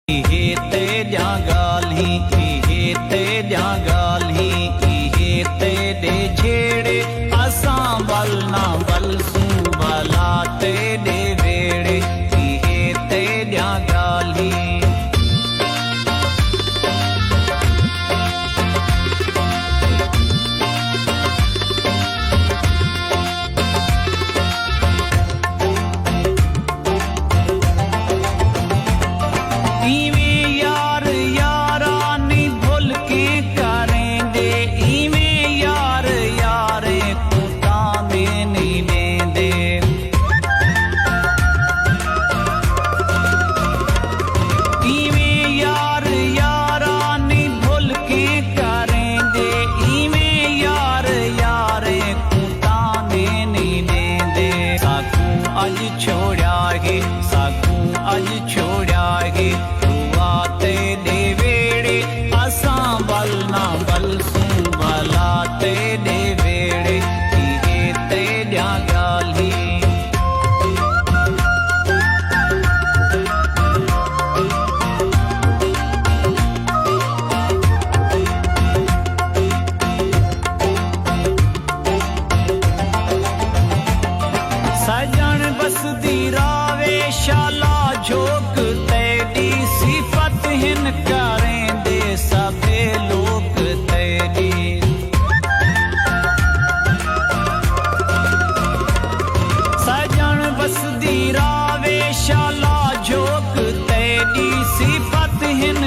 इहे तेजा गाल्ही, इहे तेजा गाल्ही, इहे तेरे छेड़े असां बल ना बलसूं भला तेरे वेड़े। इहे तेजा गाल्ही छोड़ा है साकू अज छोड़ा है दुआ तेरे वेड़े असां बल ना बलसूं भला तेरे वेड़े। इहे तेजा गाल्ही सजन बसदी रावे शाला झोक तेरी सिफत हिन करें दे सबे लोक तेरी। सजन बसदी रावे शाला झोक तेरी सिफत हिन